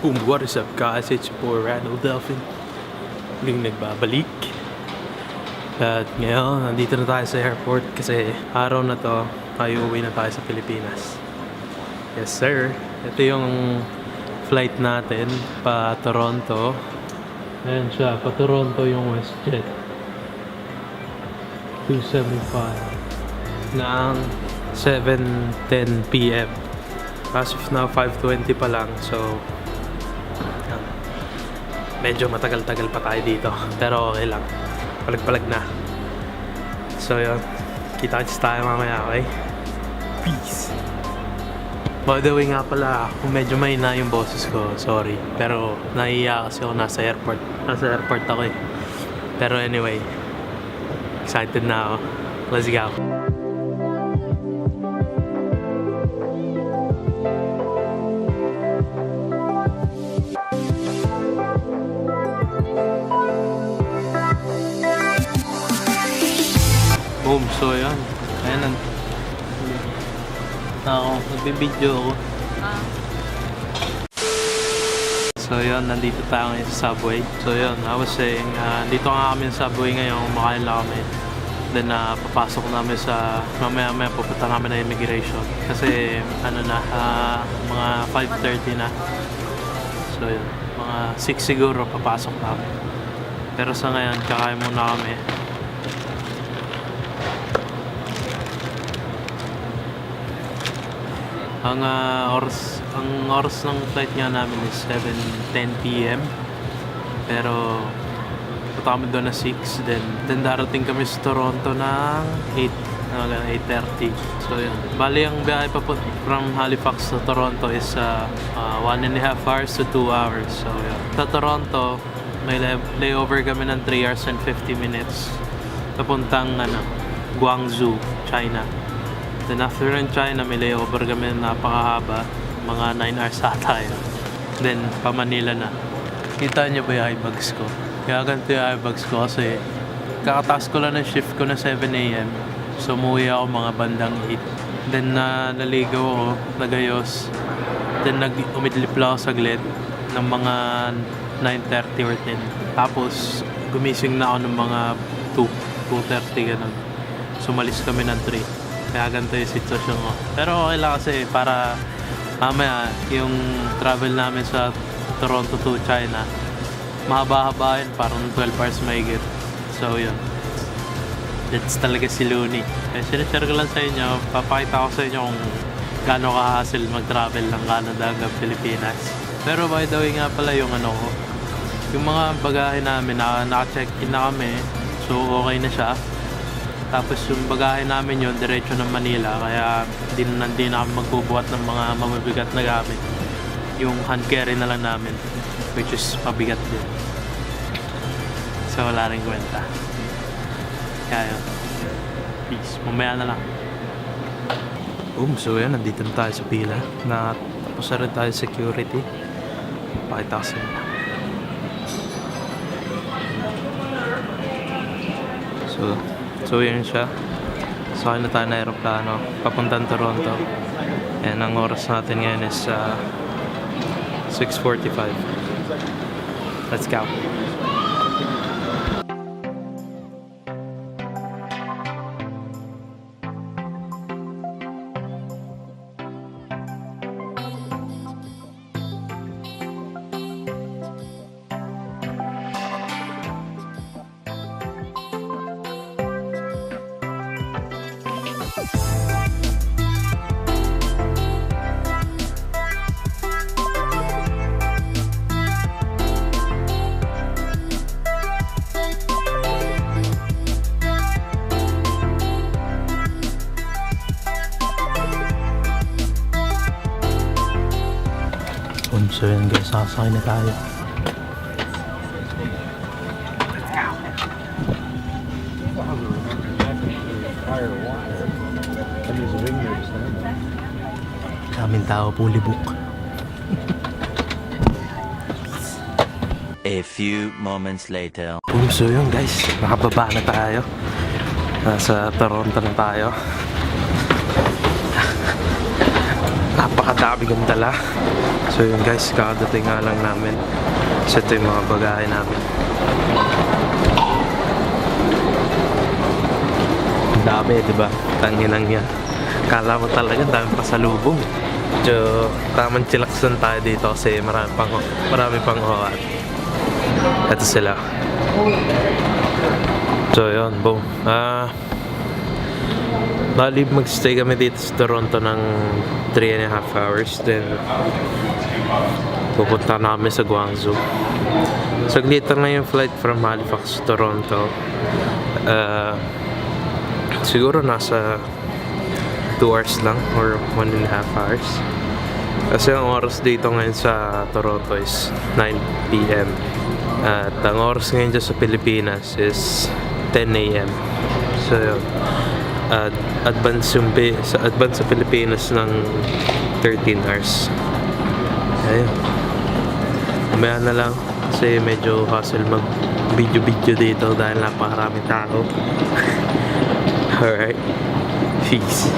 What is up guys, it's your Randall Delphin muling nagbabalik. At ngayon, nandito na tayo sa airport kasi araw na to tayo uwi na tayo sa Pilipinas. Yes sir, ito yung flight natin pa Toronto. Ayan siya, pa Toronto yung WestJet 275 ng 7:10 PM. As of now, 5:20 pa lang, so medyo matagal-tagal pa tayo dito, pero okay lang, palag-palag na. So yun, kita-kits tayo mamaya, okay? Peace! By the way nga pala, kung medyo mahina yung boses ko, sorry, pero nahiya kasi ako nasa airport ako eh. Pero anyway, excited na ako, let's go! Boom, so yun. Ayan, nagbibideo ako. So yun, nandito tayo ngayon sa subway. So yun, I was saying, dito nga kami sa subway ngayon, kumakain lang kami. Then papasok namin sa, mamaya pupunta namin na immigration. Kasi ano na, mga 5:30 na. So yun, mga 6 siguro papasok namin. Pero sa ngayon, kakain muna kami. Ang oras ng flight nga namin is 7:10 PM. Pero punta kami doon na 6. Then darating kami sa Toronto ng 8:30. So yun. Bali ang biyahe pa po from Halifax to Toronto is 1.5 hours to 2 hours. So yun. Sa Toronto, may layover kami ng 3 hours and 50 minutes. Papuntang Guangzhou, China. Then after in China, may layover kami na napakahaba, mga 9 hours ata yun. Then pa Manila na. Kita niyo ba yung eyebags ko? Kaya ganito yung eyebags ko kasi kakataas ko lang ng shift ko na 7 AM. So umuwi ako mga bandang 8. Then naligaw ako, nagayos. Then umidlip lang ako saglit ng mga 9:30 or 10. Tapos gumising na ako ng mga 2:30 ganun. Sumalis kami ng 3. Kaya ganito yung sitwasyon ko. Pero okay lang kasi para mamaya yung travel namin sa Toronto to China, mahaba-habain, parang 12 hours mahigit. So yun, that's talaga si Looney. Kaya sinishare ko lang sa inyo, papakita ko sa inyo kung gaano ka-hassle mag-travel ng Canada hanggang Pilipinas. Pero by the way nga pala yung yung mga bagahe namin, naka-check-in na kami, so okay na siya. Tapos yung bagahe namin yun, diretso ng Manila. Kaya hindi na kami magbubuhat ng mga mabibigat na gamit. Yung hand carry na lang namin, which is mabigat din. So wala rin kwenta. Kaya yun. Peace. Mamaya na lang. So yan, nandito na tayo sa pila. Tapos na rin tayo security. Pakita ko sa inyo. So yun siya. Sakay na tayo na aeroplano papuntang Toronto. And ang oras natin ngayon is 6:45. Let's go. So yun guys, sasakay na tayo. Daming tao, fully book. A few moments later. So yun guys, nakababa na tayo. Nasa Toronto na tayo. Napakadami kong dala. So yun guys, kakadating nga lang namin. So ito yung mga bagahe namin. Ang dami, diba? Tanginang yan. Kala mo talaga dami pasalubong. So, tamang chilaksan tayo dito kasi marami pang hoat. Ito sila. So yun, boom. Bali magstay kami dito sa Toronto ng 3.5 hours. Then pupunta namin sa Guangzhou. Saglit lang yung flight from Halifax to Toronto. Siguro nasa 2 hours lang or 1.5 hours. Kasi ang oras dito ngayon sa Toronto is 9 PM. At ang oras ngayon dyan sa Pilipinas is 10 AM. So yun. Advance sa Pilipinas ng 13 hours. Ayun. Umaya na lang kasi medyo hassle mag video dito dahil napakaraming tao. Alright. Peace.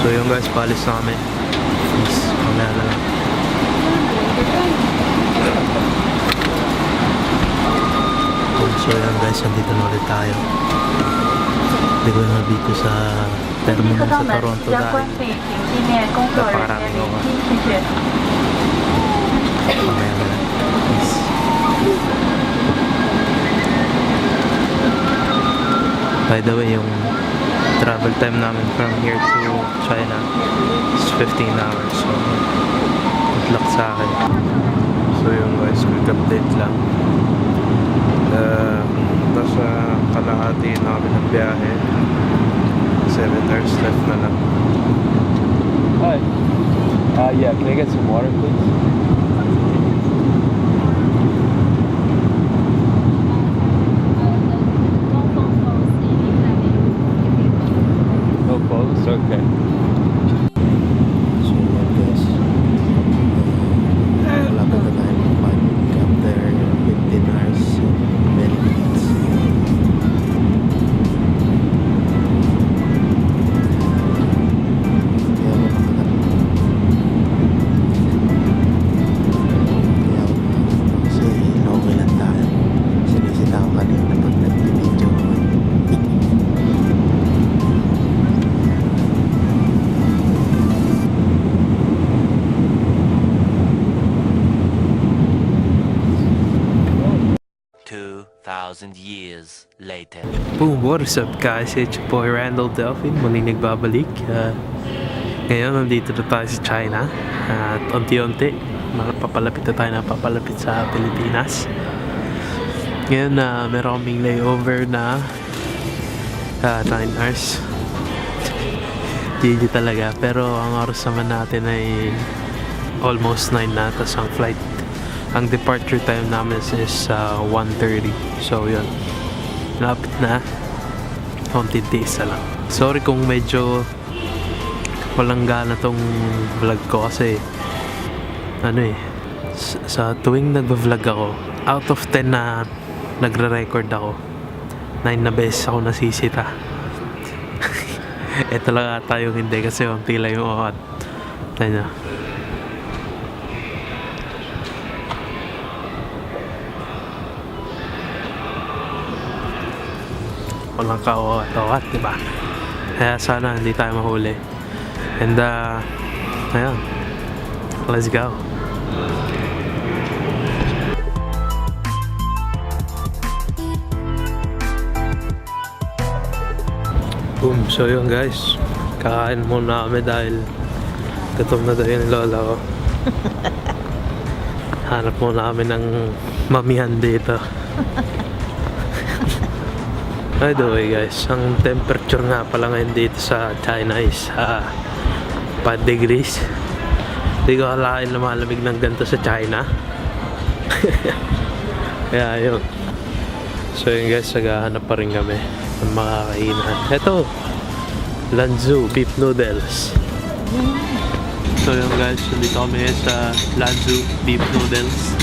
So yun guys, palis na kami. Peace. Mamaya na lang. So yun guys, nandito na ulit tayo. Hindi ko na dito sa terminal sa Toronto dahil napakarami ko ka. Mamaya na lang. Peace. By the way, yung travel time namin from here to China is 15 hours. So, good luck sa akin. So yun guys, quick update lang. Nasa kalahati namin ng biyahe. 7 hours left na lang. Hi. Yeah, can I get some water, please? No phones? Okay. So yun guys. Malapit na tayo mag-up there. 15 hours and many minutes. Years later. Boom, what is up guys? It's your boy Randall Delphin. Muli nagbabalik. Ngayon, nandito na tayo sa China. At unti-unti, papalapit na tayo na papalapit sa Pilipinas. Ngayon, meron kaming layover na 9 hours. GG talaga. Pero ang oras naman natin ay almost 9 na. Tapos ang flight, ang departure time namin is 1:30. So yun, lapit na. Konti days na lang. Sorry kung medyo walang gana tong vlog ko kasi sa tuwing nagva-vlog ako, out of 10 na nagre-record ako, 9 na beses ako nasisita. Ito lang ata yung hindi kasi unti lang yung okat. Tayo na. Walang ka-awat-awat, diba? Kaya sana hindi tayo mahuli. And, ayun. Let's go. Boom. So yun guys. Kakain muna kami dahil gutom na daw yung lola ko. Hanap muna kami ng mamihan dito. By the way guys, ang temperature nga pala ngayon dito sa China is 5 degrees. Hindi ko akalain na malamig ng ganito sa China. Kaya yun. So yun guys, naghahanap pa rin kami ng mga kainan. Eto, Lanzhou beef noodles. So yun guys, dito kami ngayon sa Lanzhou beef noodles.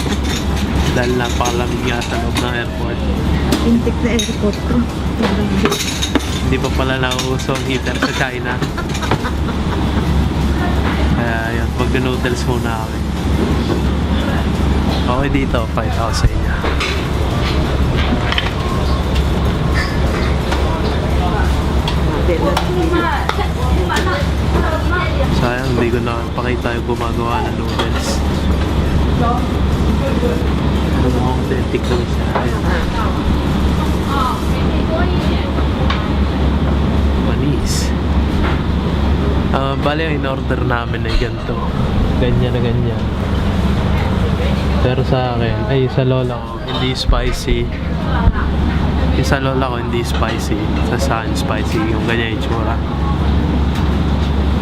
Dahil napakalamig nga sa loob ng airport. Intik na airport ko. Hindi pa pala nauuso ang heater sa China. Kaya yun, mag-noodles muna kami. Okay dito, 5 sa inyo. Sayang, hindi ko nakapakita yung gumagawa ng noodles. Mukhang authentic lang siya. Manis. Bali ang in-order namin ay ganito. Ganyan na ganyan. Pero sa akin, ay sa lola ko, hindi spicy. Yung sa lola ko, hindi spicy. Sa akin, spicy. Yung ganyan yung tsura.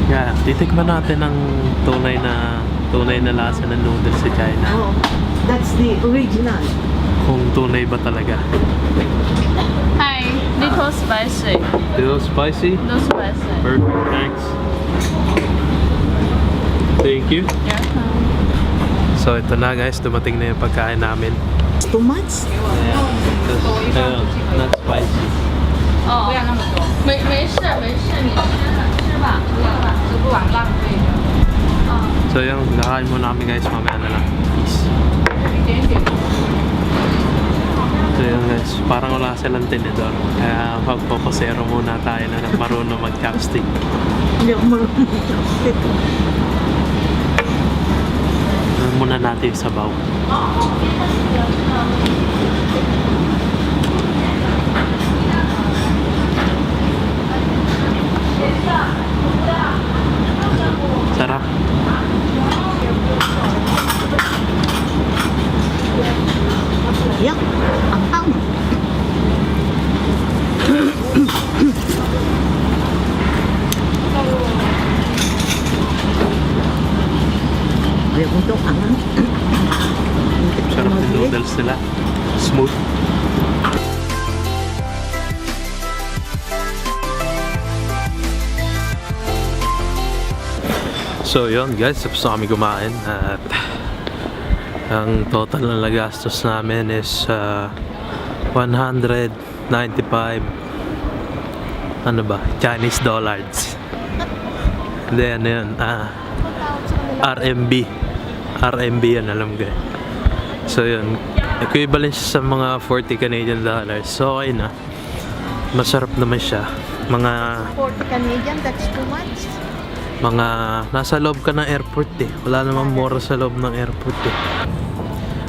Yeah, titikman natin ang tunay na lasa ng noodles sa China. Oh, that's the original. Kung tunay ba talaga. Hi, little spicy. Little spicy? No spicy. Perfect, thanks. Thank you. Yeah. So ito na guys, dumating na yung pagkain namin. Too much? Ayun, not spicy. 哦，不要那么多。没事，你吃吧，吃不完浪费的。 So yun, kakain muna kami guys, mamaya na lang. Peace. 一点点。 So yun guys, parang wala silang tinidor. Kaya magpapasero muna tayo na marunong mag-chopstick. Hindi ako marunong mag-chopstick. Muna natin yung sabaw. Sarap. Yak, ang Ayaw kong ito, angang. Sarap yung noodles nila. Smooth. So yun guys, tapos na kami kumain at ang total na nagastos namin is 195 ano ba? Chinese dollars. Hindi, ano yun? RMB. RMB yan, alam ko. So yun, equivalent siya sa mga 40 Canadian dollars. So okay na. Masarap naman siya. Mga 40 Canadian, that's too much. mga nasa loob ka ng airport eh. Wala namang mura sa loob ng airport eh.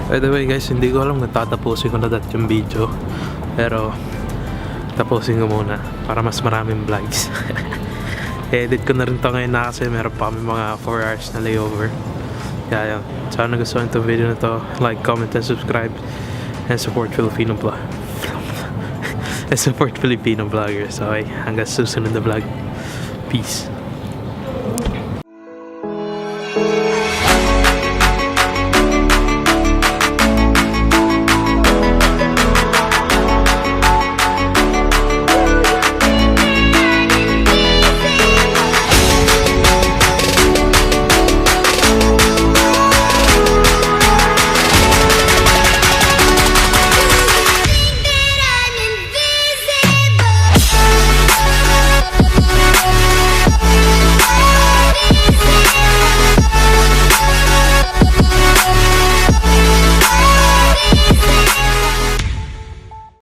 By the way guys, hindi ko alam kung tatapusin ko na dati yung video. Pero tapusin ko muna para mas maraming vlogs. Edit ko na rin to ngayon na kasi meron pa kami mga 4 hours na layover. Kaya yun. Sana nagustuhan itong video na to. Like, comment, and subscribe. And support Filipino vlog. And support Filipino vloggers. Okay, hanggang susunod na vlog. Peace.